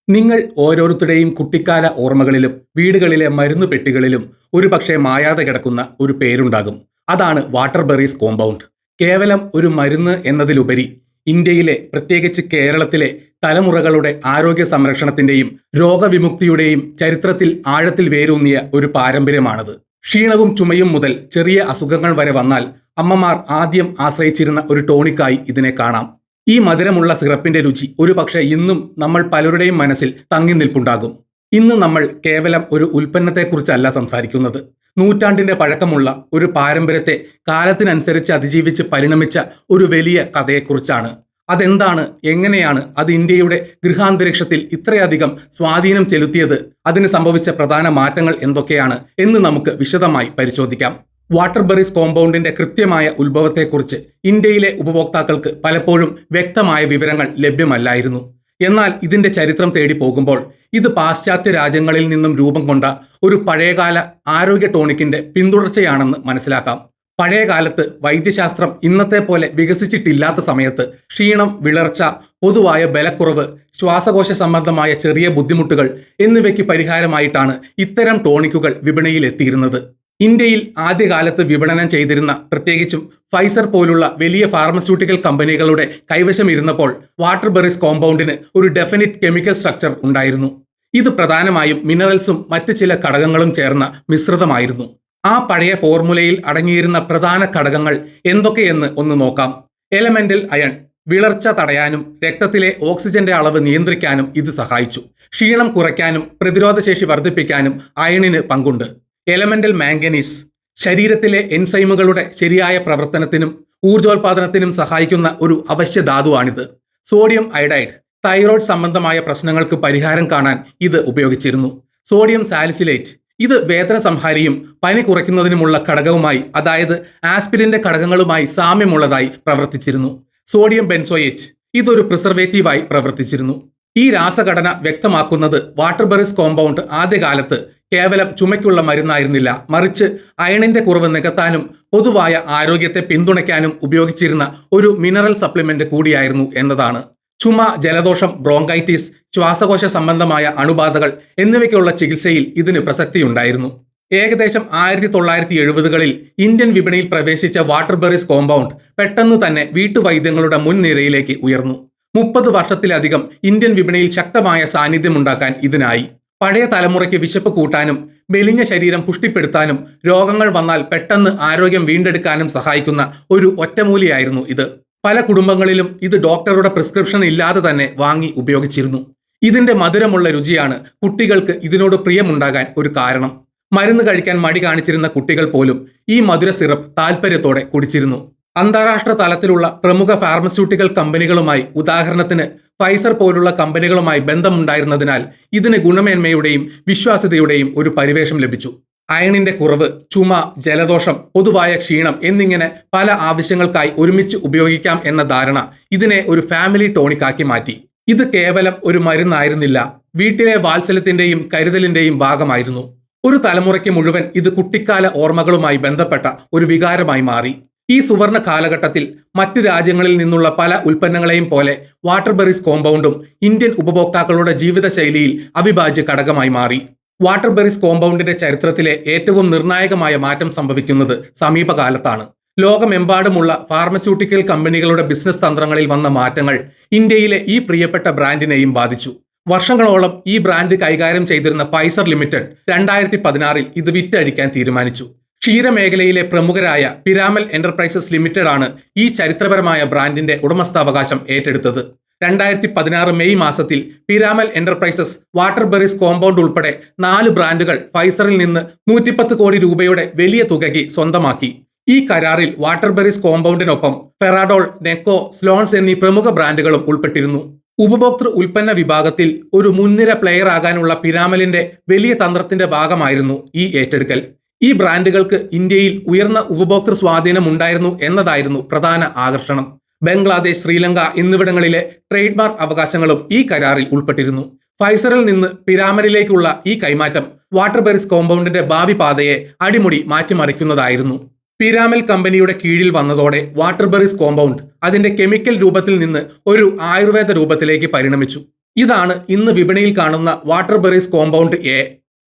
നിങ്ങൾ ഓരോരുത്തരുടെയും കുട്ടിക്കാല ഓർമ്മകളിലും വീടുകളിലെ മരുന്ന് പെട്ടികളിലും ഒരുപക്ഷെ മായാതെ കിടക്കുന്ന ഒരു പേരുണ്ടാകും. അതാണ് വാട്ടർബെറീസ് കോമ്പൗണ്ട്. കേവലം ഒരു മരുന്ന് എന്നതിലുപരി ഇന്ത്യയിലെ, പ്രത്യേകിച്ച് കേരളത്തിലെ തലമുറകളുടെ ആരോഗ്യ സംരക്ഷണത്തിന്റെയും രോഗവിമുക്തിയുടെയും ചരിത്രത്തിൽ ആഴത്തിൽ വേരൂന്നിയ ഒരു പാരമ്പര്യമാണത്. ക്ഷീണവും ചുമയും മുതൽ ചെറിയ അസുഖങ്ങൾ വരെ വന്നാൽ അമ്മമാർ ആദ്യം ആശ്രയിച്ചിരുന്ന ഒരു ടോണിക്കായി ഇതിനെ കാണാം. ഈ മധുരമുള്ള സിറപ്പിന്റെ രുചി ഒരുപക്ഷെ ഇന്നും നമ്മൾ പലരുടെയും മനസ്സിൽ തങ്ങി നിൽപ്പുണ്ടാകും. ഇന്ന് നമ്മൾ കേവലം ഒരു ഉൽപ്പന്നത്തെക്കുറിച്ചല്ല സംസാരിക്കുന്നത്. നൂറ്റാണ്ടിന്റെ പഴക്കമുള്ള ഒരു പാരമ്പര്യത്തെ കാലത്തിനനുസരിച്ച് അതിജീവിച്ച് പരിണമിച്ച ഒരു വലിയ കഥയെക്കുറിച്ചാണ്. അതെന്താണ്, എങ്ങനെയാണ് അത് ഇന്ത്യയുടെ ഗൃഹാന്തരീക്ഷത്തിൽ ഇത്രയധികം സ്വാധീനം ചെലുത്തിയത്, അതിന് സംഭവിച്ച പ്രധാന മാറ്റങ്ങൾ എന്തൊക്കെയാണ് എന്ന് നമുക്ക് വിശദമായി പരിശോധിക്കാം. വാട്ടർബെറീസ് കോമ്പൗണ്ടിന്റെ കൃത്യമായ ഉത്ഭവത്തെക്കുറിച്ച് ഇന്ത്യയിലെ ഉപഭോക്താക്കൾക്ക് പലപ്പോഴും വ്യക്തമായ വിവരങ്ങൾ ലഭ്യമല്ലായിരുന്നു. എന്നാൽ ഇതിന്റെ ചരിത്രം തേടി പോകുമ്പോൾ ഇത് പാശ്ചാത്യ രാജ്യങ്ങളിൽ നിന്നും രൂപം കൊണ്ട ഒരു പഴയകാല ആരോഗ്യ ടോണിക്കിന്റെ പിന്തുടർച്ചയാണെന്ന് മനസ്സിലാക്കാം. പഴയകാലത്ത് വൈദ്യശാസ്ത്രം ഇന്നത്തെ പോലെ വികസിച്ചിട്ടില്ലാത്ത സമയത്ത് ക്ഷീണം, വിളർച്ച, പൊതുവായ ബലക്കുറവ്, ശ്വാസകോശ സംബന്ധമായ ചെറിയ ബുദ്ധിമുട്ടുകൾ എന്നിവയ്ക്ക് പരിഹാരമായിട്ടാണ് ഇത്തരം ടോണിക്കുകൾ വിപണിയിൽ എത്തിയിരുന്നത്. ഇന്ത്യയിൽ ആദ്യകാലത്ത് വിപണനം ചെയ്തിരുന്ന, പ്രത്യേകിച്ചും ഫൈസർ പോലുള്ള വലിയ ഫാർമസ്യൂട്ടിക്കൽ കമ്പനികളുടെ കൈവശം ഇരുന്നപ്പോൾ വാട്ടർബെറീസ് കോമ്പൗണ്ടിന് ഒരു ഡെഫിനിറ്റ് കെമിക്കൽ സ്ട്രക്ചർ ഉണ്ടായിരുന്നു. ഇത് പ്രധാനമായും മിനറൽസും മറ്റ് ചില ഘടകങ്ങളും ചേർന്ന മിശ്രിതമായിരുന്നു. ആ പഴയ ഫോർമുലയിൽ അടങ്ങിയിരുന്ന പ്രധാന ഘടകങ്ങൾ എന്തൊക്കെയെന്ന് ഒന്ന് നോക്കാം. Elemental iron. വിളർച്ച തടയാനും രക്തത്തിലെ ഓക്സിജന്റെ അളവ് നിയന്ത്രിക്കാനും ഇത് സഹായിച്ചു. ക്ഷീണം കുറയ്ക്കാനും പ്രതിരോധശേഷി വർദ്ധിപ്പിക്കാനും അയണിന് പങ്കുണ്ട്. Elemental manganese. ശരീരത്തിലെ എൻസൈമുകളുടെ ശരിയായ പ്രവർത്തനത്തിനും ഊർജോൽപാദനത്തിനും സഹായിക്കുന്ന ഒരു അവശ്യ ധാതുവാണിത്. Sodium iodide. തൈറോയ്ഡ് സംബന്ധമായ പ്രശ്നങ്ങൾക്ക് പരിഹാരം കാണാൻ ഇത് ഉപയോഗിച്ചിരുന്നു. Sodium salicylate. ഇത് വേദന സംഹാരിയും പനി കുറയ്ക്കുന്നതിനുമുള്ള ഘടകവുമായി, അതായത് ആസ്പിരിന്റെ ഘടകങ്ങളുമായി സാമ്യമുള്ളതായി പ്രവർത്തിച്ചിരുന്നു. Sodium benzoate. ഇതൊരു പ്രിസർവേറ്റീവായി പ്രവർത്തിച്ചിരുന്നു. ഈ രാസഘടന വ്യക്തമാക്കുന്നത് വാട്ടർബെറീസ് കോമ്പൗണ്ട് ആദ്യകാലത്ത് കേവലം ചുമയ്ക്കുള്ള മരുന്നായിരുന്നില്ല, മറിച്ച് അയണിന്റെ കുറവ് നികത്താനും പൊതുവായ ആരോഗ്യത്തെ പിന്തുണയ്ക്കാനും ഉപയോഗിച്ചിരുന്ന ഒരു മിനറൽ സപ്ലിമെന്റ് കൂടിയായിരുന്നു എന്നതാണ്. ചുമ, ജലദോഷം, ബ്രോങ്കൈറ്റിസ്, ശ്വാസകോശ സംബന്ധമായ അണുബാധകൾ എന്നിവയ്ക്കുള്ള ചികിത്സയിൽ ഇതിന് പ്രസക്തിയുണ്ടായിരുന്നു. ഏകദേശം 1970-കളിൽ ഇന്ത്യൻ വിപണിയിൽ പ്രവേശിച്ച വാട്ടർബെറീസ് കോമ്പൗണ്ട് പെട്ടെന്ന് തന്നെ വീട്ടുവൈദ്യങ്ങളുടെ മുൻനിരയിലേക്ക് ഉയർന്നു. 30 വർഷത്തിലധികം ഇന്ത്യൻ വിപണിയിൽ ശക്തമായ സാന്നിധ്യമുണ്ടാക്കാൻ ഇതിനായി. പഴയ തലമുറയ്ക്ക് വിശപ്പ് കൂട്ടാനും മെലിഞ്ഞ ശരീരം പുഷ്ടിപ്പെടുത്താനും രോഗങ്ങൾ വന്നാൽ പെട്ടെന്ന് ആരോഗ്യം വീണ്ടെടുക്കാനും സഹായിക്കുന്ന ഒരു ഒറ്റമൂലിയായിരുന്നു ഇത്. പല കുടുംബങ്ങളിലും ഇത് ഡോക്ടറുടെ പ്രിസ്ക്രിപ്ഷൻ ഇല്ലാതെ തന്നെ വാങ്ങി ഉപയോഗിച്ചിരുന്നു. ഇതിന്റെ മധുരമുള്ള രുചിയാണ് കുട്ടികൾക്ക് ഇതിനോട് പ്രിയമുണ്ടാകാൻ ഒരു കാരണം. മരുന്ന് കഴിക്കാൻ മടി കാണിച്ചിരുന്ന കുട്ടികൾ പോലും ഈ മധുര സിറപ്പ് താല്പര്യത്തോടെ കുടിച്ചിരുന്നു. അന്താരാഷ്ട്ര തലത്തിലുള്ള പ്രമുഖ ഫാർമസ്യൂട്ടിക്കൽ കമ്പനികളുമായി, ഉദാഹരണത്തിന് ഫൈസർ പോലുള്ള കമ്പനികളുമായി ബന്ധമുണ്ടായിരുന്നതിനാൽ ഇതിന് ഗുണമേന്മയുടെയും വിശ്വാസ്യതയുടെയും ഒരു പരിവേഷം ലഭിച്ചു. അയണിന്റെ കുറവ്, ചുമ, ജലദോഷം, പൊതുവായ ക്ഷീണം എന്നിങ്ങനെ പല ആവശ്യങ്ങൾക്കായി ഒരുമിച്ച് ഉപയോഗിക്കാം എന്ന ധാരണ ഇതിനെ ഒരു ഫാമിലി ടോണിക്കാക്കി മാറ്റി. ഇത് കേവലം ഒരു മരുന്നായിരുന്നില്ല, വീട്ടിലെ വാത്സല്യത്തിന്റെയും കരുതലിന്റെയും ഭാഗമായിരുന്നു. ഒരു തലമുറയ്ക്ക് മുഴുവൻ ഇത് കുട്ടിക്കാല ഓർമ്മകളുമായി ബന്ധപ്പെട്ട ഒരു വികാരമായി മാറി. ഈ സുവർണ കാലഘട്ടത്തിൽ മറ്റു രാജ്യങ്ങളിൽ നിന്നുള്ള പല ഉൽപ്പന്നങ്ങളെയും പോലെ വാട്ടർബെറീസ് കോമ്പൗണ്ടും ഇന്ത്യൻ ഉപഭോക്താക്കളുടെ ജീവിതശൈലിയിൽ അവിഭാജ്യ ഘടകമായി മാറി. വാട്ടർബെറീസ് കോമ്പൗണ്ടിന്റെ ചരിത്രത്തിലെ ഏറ്റവും നിർണായകമായ മാറ്റം സംഭവിക്കുന്നത് സമീപകാലത്താണ്. ലോകമെമ്പാടുമുള്ള ഫാർമസ്യൂട്ടിക്കൽ കമ്പനികളുടെ ബിസിനസ് തന്ത്രങ്ങളിൽ വന്ന മാറ്റങ്ങൾ ഇന്ത്യയിലെ ഈ പ്രിയപ്പെട്ട ബ്രാൻഡിനെയും ബാധിച്ചു. വർഷങ്ങളോളം ഈ ബ്രാൻഡ് കൈകാര്യം ചെയ്തിരുന്ന ഫൈസർ ലിമിറ്റഡ് 2016-ൽ ഇത് വിറ്റഴിക്കാൻ തീരുമാനിച്ചു. ക്ഷീരമേഖലയിലെ പ്രമുഖരായ പിരാമൽ എന്റർപ്രൈസസ് ലിമിറ്റഡ് ആണ് ഈ ചരിത്രപരമായ ബ്രാൻഡിന്റെ ഉടമസ്ഥാവകാശം ഏറ്റെടുത്തത്. 2016 മെയ് മാസത്തിൽ പിരാമൽ എന്റർപ്രൈസസ് വാട്ടർബെറീസ് കോമ്പൗണ്ട് ഉൾപ്പെടെ 4 ബ്രാൻഡുകൾ ഫൈസറിൽ നിന്ന് 110 കോടി രൂപയുടെ വലിയ തുകയ്ക്ക് സ്വന്തമാക്കി. ഈ കരാറിൽ വാട്ടർബെറീസ് കോമ്പൗണ്ടിനൊപ്പം ഫെറാഡോൾ, നെക്കോ, സ്ലോൺസ് എന്നീ പ്രമുഖ ബ്രാൻഡുകളും ഉൾപ്പെട്ടിരുന്നു. ഉപഭോക്തൃ ഉൽപ്പന്ന വിഭാഗത്തിൽ ഒരു മുൻനിര പ്ലെയർ ആകാനുള്ള പിരാമലിന്റെ വലിയ തന്ത്രത്തിന്റെ ഭാഗമായിരുന്നു ഈ ഏറ്റെടുക്കൽ. ഈ ബ്രാൻഡുകൾക്ക് ഇന്ത്യയിൽ ഉയർന്ന ഉപഭോക്തൃ സ്വാധീനം ഉണ്ടായിരുന്നു എന്നതായിരുന്നു പ്രധാന ആകർഷണം. ബംഗ്ലാദേശ്, ശ്രീലങ്ക എന്നിവിടങ്ങളിലെ ട്രേഡ് മാർക്ക് അവകാശങ്ങളും ഈ കരാറിൽ ഉൾപ്പെട്ടിരുന്നു. ഫൈസറിൽ നിന്ന് പിരാമലിലേക്കുള്ള ഈ കൈമാറ്റം വാട്ടർബെറീസ് കോമ്പൗണ്ടിന്റെ ഭാവി പാതയെ അടിമുടി മാറ്റിമറിക്കുന്നതായിരുന്നു. പിരാമൽ കമ്പനിയുടെ കീഴിൽ വന്നതോടെ വാട്ടർബെറീസ് കോമ്പൗണ്ട് അതിന്റെ കെമിക്കൽ രൂപത്തിൽ നിന്ന് ഒരു ആയുർവേദ രൂപത്തിലേക്ക് പരിണമിച്ചു. ഇതാണ് ഇന്ന് വിപണിയിൽ കാണുന്ന വാട്ടർബെറീസ് കോമ്പൗണ്ട് എ.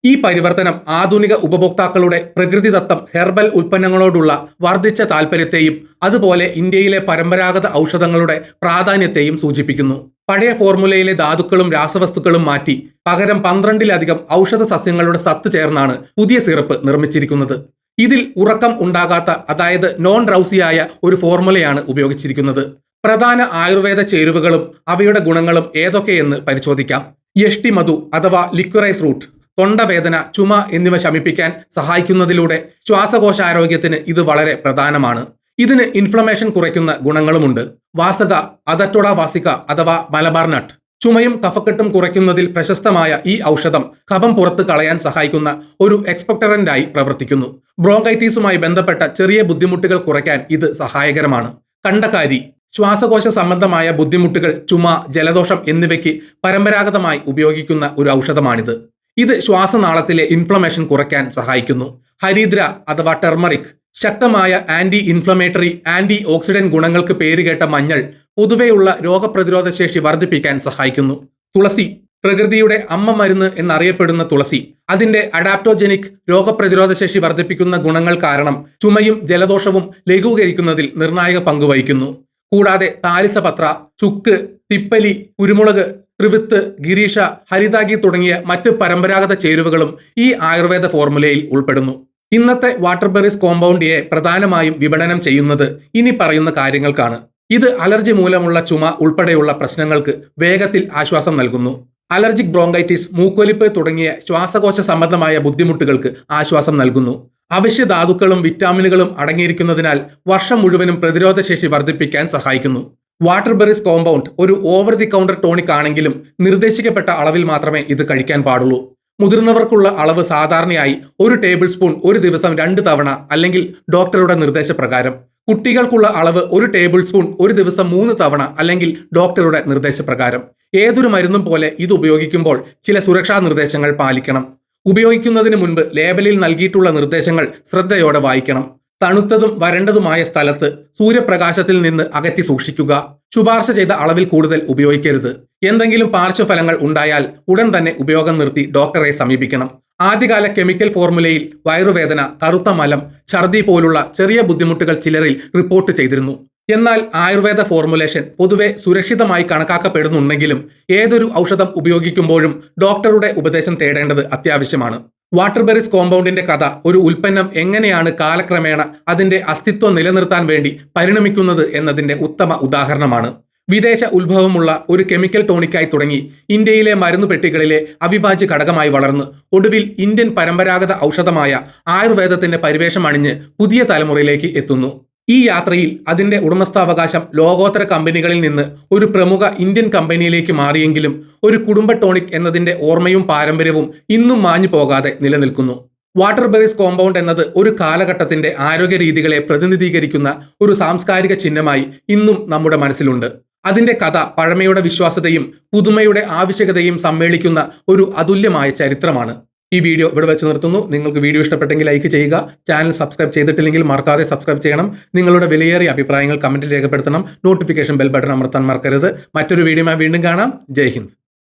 ഈ പരിവർത്തനം ആധുനിക ഉപഭോക്താക്കളുടെ പ്രകൃതിദത്തം ഹെർബൽ ഉൽപ്പന്നങ്ങളോടുള്ള വർദ്ധിച്ച താൽപ്പര്യത്തെയും അതുപോലെ ഇന്ത്യയിലെ പരമ്പരാഗത ഔഷധങ്ങളുടെ പ്രാധാന്യത്തെയും സൂചിപ്പിക്കുന്നു. പഴയ ഫോർമുലയിലെ ധാതുക്കളും രാസവസ്തുക്കളും മാറ്റി പകരം 12-ലധികം ഔഷധ സസ്യങ്ങളുടെ സത്ത് ചേർന്നാണ് പുതിയ സിറപ്പ് നിർമ്മിച്ചിരിക്കുന്നത്. ഇതിൽ ഉറക്കം ഉണ്ടാകാത്ത, അതായത് നോൺ ഡ്രൗസിയായ ഒരു ഫോർമുലയാണ് ഉപയോഗിച്ചിരിക്കുന്നത്. പ്രധാന ആയുർവേദ ചേരുവകളും അവയുടെ ഗുണങ്ങളും ഏതൊക്കെയെന്ന് പരിശോധിക്കാം. യഷ്ടിമധു അഥവാ ലിക്വറൈസ് റൂട്ട് തൊണ്ടവേദന, ചുമ എന്നിവ ശമിപ്പിക്കാൻ സഹായിക്കുന്നതിലൂടെ ശ്വാസകോശാരോഗ്യത്തിന് ഇത് വളരെ പ്രധാനമാണ്. ഇതിന് ഇൻഫ്ലമേഷൻ കുറയ്ക്കുന്ന ഗുണങ്ങളുമുണ്ട്. വാസക അദറ്റോഡ വാസിക അഥവാ മലബാർ നട്ട് ചുമയും കഫക്കെട്ടും കുറയ്ക്കുന്നതിൽ പ്രശസ്തമായ ഈ ഔഷധം കഫം പുറത്ത് കളയാൻ സഹായിക്കുന്ന ഒരു എക്സ്പെക്ടറന്റായി പ്രവർത്തിക്കുന്നു. ബ്രോങ്കൈറ്റിസുമായി ബന്ധപ്പെട്ട ചെറിയ ബുദ്ധിമുട്ടുകൾ കുറയ്ക്കാൻ ഇത് സഹായകരമാണ്. കണ്ടക്കാരി ശ്വാസകോശ സംബന്ധമായ ബുദ്ധിമുട്ടുകൾ, ചുമ, ജലദോഷം എന്നിവയ്ക്ക് പരമ്പരാഗതമായി ഉപയോഗിക്കുന്ന ഒരു ഔഷധമാണിത്. ഇത് ശ്വാസനാളത്തിലെ ഇൻഫ്ലമേഷൻ കുറയ്ക്കാൻ സഹായിക്കുന്നു. ഹരിദ്ര അഥവാ ടെർമറിക് ശക്തമായ ആന്റി ഇൻഫ്ലമേറ്ററി, ആന്റി ഓക്സിഡന്റ് ഗുണങ്ങൾക്ക് പേരുകേട്ട മഞ്ഞൾ പൊതുവെയുള്ള രോഗപ്രതിരോധ ശേഷി വർദ്ധിപ്പിക്കാൻ സഹായിക്കുന്നു. തുളസി പ്രകൃതിയുടെ അമ്മ മരുന്ന് എന്നറിയപ്പെടുന്ന തുളസി അതിന്റെ അഡാപ്റ്റോജനിക് രോഗപ്രതിരോധ ശേഷി വർദ്ധിപ്പിക്കുന്ന ഗുണങ്ങൾ കാരണം ചുമയും ജലദോഷവും ലഘൂകരിക്കുന്നതിൽ നിർണായക പങ്കുവഹിക്കുന്നു. കൂടാതെ താലിസപത്ര, ചുക്ക്, തിപ്പലി, കുരുമുളക്, ത്രിവിത്ത്, ഗിരീഷ, ഹരിതാഗി തുടങ്ങിയ മറ്റ് പരമ്പരാഗത ചേരുവകളും ഈ ആയുർവേദ ഫോർമുലയിൽ ഉൾപ്പെടുന്നു. ഇന്നത്തെ വാട്ടർബെറീസ് കോമ്പൗണ്ട് എ പ്രധാനമായും വിപണനം ചെയ്യുന്നത് ഇനി പറയുന്ന കാര്യങ്ങൾക്കാണ്. ഇത് അലർജി മൂലമുള്ള ചുമ ഉൾപ്പെടെയുള്ള പ്രശ്നങ്ങൾക്ക് വേഗത്തിൽ ആശ്വാസം നൽകുന്നു. അലർജിക് ബ്രോങ്കൈറ്റിസ്, മൂക്കൊലിപ്പ് തുടങ്ങിയ ശ്വാസകോശ സംബന്ധമായ ബുദ്ധിമുട്ടുകൾക്ക് ആശ്വാസം നൽകുന്നു. അവശ്യ ധാതുക്കളും വിറ്റാമിനുകളും അടങ്ങിയിരിക്കുന്നതിനാൽ വർഷം മുഴുവനും പ്രതിരോധശേഷി വർദ്ധിപ്പിക്കാൻ സഹായിക്കുന്നു. വാട്ടർബെറീസ് കോമ്പൗണ്ട് ഒരു ഓവർ ദി കൗണ്ടർ ടോണിക് ആണെങ്കിലും നിർദ്ദേശിക്കപ്പെട്ട അളവിൽ മാത്രമേ ഇത് കഴിക്കാൻ പാടുള്ളൂ. മുതിർന്നവർക്കുള്ള അളവ് സാധാരണയായി 1 ടേബിൾ സ്പൂൺ ഒരു ദിവസം 2 തവണ അല്ലെങ്കിൽ ഡോക്ടറുടെ നിർദ്ദേശപ്രകാരം. കുട്ടികൾക്കുള്ള അളവ് 1 ടേബിൾ സ്പൂൺ ഒരു ദിവസം 3 തവണ അല്ലെങ്കിൽ ഡോക്ടറുടെ നിർദ്ദേശപ്രകാരം. ഏതൊരു മരുന്നും പോലെ ഇത് ഉപയോഗിക്കുമ്പോൾ ചില സുരക്ഷാ നിർദ്ദേശങ്ങൾ പാലിക്കണം. ഉപയോഗിക്കുന്നതിന് മുൻപ് ലേബലിൽ നൽകിയിട്ടുള്ള നിർദ്ദേശങ്ങൾ ശ്രദ്ധയോടെ വായിക്കണം. തണുത്തതും വരണ്ടതുമായ സ്ഥലത്ത് സൂര്യപ്രകാശത്തിൽ നിന്ന് അകറ്റി സൂക്ഷിക്കുക. ശുപാർശ ചെയ്ത അളവിൽ കൂടുതൽ ഉപയോഗിക്കരുത്. എന്തെങ്കിലും പാർശ്വഫലങ്ങൾ ഉണ്ടായാൽ ഉടൻ തന്നെ ഉപയോഗം നിർത്തി ഡോക്ടറെ സമീപിക്കണം. ആദ്യകാല കെമിക്കൽ ഫോർമുലയിൽ വയറുവേദന, കറുത്ത മലം, ഛർദി പോലുള്ള ചെറിയ ബുദ്ധിമുട്ടുകൾ ചിലരിൽ റിപ്പോർട്ട് ചെയ്തിരുന്നു. എന്നാൽ ആയുർവേദ ഫോർമുലേഷൻ പൊതുവെ സുരക്ഷിതമായി കണക്കാക്കപ്പെടുന്നുണ്ടെങ്കിലും ഏതൊരു ഔഷധം ഉപയോഗിക്കുമ്പോഴും ഡോക്ടറുടെ ഉപദേശം തേടേണ്ടത് അത്യാവശ്യമാണ്. വാട്ടർബെറീസ് കോമ്പൗണ്ടിന്റെ കഥ ഒരു ഉൽപ്പന്നം എങ്ങനെയാണ് കാലക്രമേണ അതിന്റെ അസ്തിത്വം നിലനിർത്താൻ വേണ്ടി പരിണമിക്കുന്നത് എന്നതിന്റെ ഉത്തമ ഉദാഹരണമാണ്. വിദേശ ഉത്ഭവമുള്ള ഒരു കെമിക്കൽ ടോണിക്കായി തുടങ്ങി ഇന്ത്യയിലെ മരുന്നുപെട്ടികളിലെ അവിഭാജ്യ ഘടകമായി വളർന്ന് ഒടുവിൽ ഇന്ത്യൻ പരമ്പരാഗത ഔഷധമായ ആയുർവേദത്തിന്റെ പരിവേഷം അണിഞ്ഞ് പുതിയ തലമുറയിലേക്ക് എത്തുന്നു. ഈ യാത്രയിൽ അതിന്റെ ഉടമസ്ഥാവകാശം ലോകോത്തര കമ്പനികളിൽ നിന്ന് ഒരു പ്രമുഖ ഇന്ത്യൻ കമ്പനിയിലേക്ക് മാറിയെങ്കിലും ഒരു കുടുംബ ടോണിക് എന്നതിന്റെ ഓർമ്മയും പാരമ്പര്യവും ഇന്നും മാഞ്ഞു പോകാതെ നിലനിൽക്കുന്നു. വാട്ടർബെറീസ് കോമ്പൗണ്ട് എന്നത് ഒരു കാലഘട്ടത്തിന്റെ ആരോഗ്യ രീതികളെ പ്രതിനിധീകരിക്കുന്ന ഒരു സാംസ്കാരിക ചിഹ്നമായി ഇന്നും നമ്മുടെ മനസ്സിലുണ്ട്. അതിന്റെ കഥ പഴമയുടെ വിശ്വാസ്യതയും പുതുമയുടെ ആവശ്യകതയും സമ്മേളിക്കുന്ന ഒരു അതുല്യമായ ചരിത്രമാണ്. ഈ വീഡിയോ ഇവിടെ വെച്ച് നിർത്തുന്നു. നിങ്ങൾക്ക് വീഡിയോ ഇഷ്ടപ്പെട്ടെങ്കിൽ ലൈക്ക് ചെയ്യുക. ചാനൽ സബ്സ്ക്രൈബ് ചെയ്തിട്ടില്ലെങ്കിൽ മറക്കാതെ സബ്സ്ക്രൈബ് ചെയ്യണം. നിങ്ങളുടെ വിലയേറിയ അഭിപ്രായങ്ങൾ കമന്റിൽ രേഖപ്പെടുത്തണം. നോട്ടിഫിക്കേഷൻ ബെൽ ബട്ടൺ അമർത്താൻ മറക്കരുത്. മറ്റൊരു വീഡിയോയുമായി വീണ്ടും കാണാം. ജയ് ഹിന്ദ്.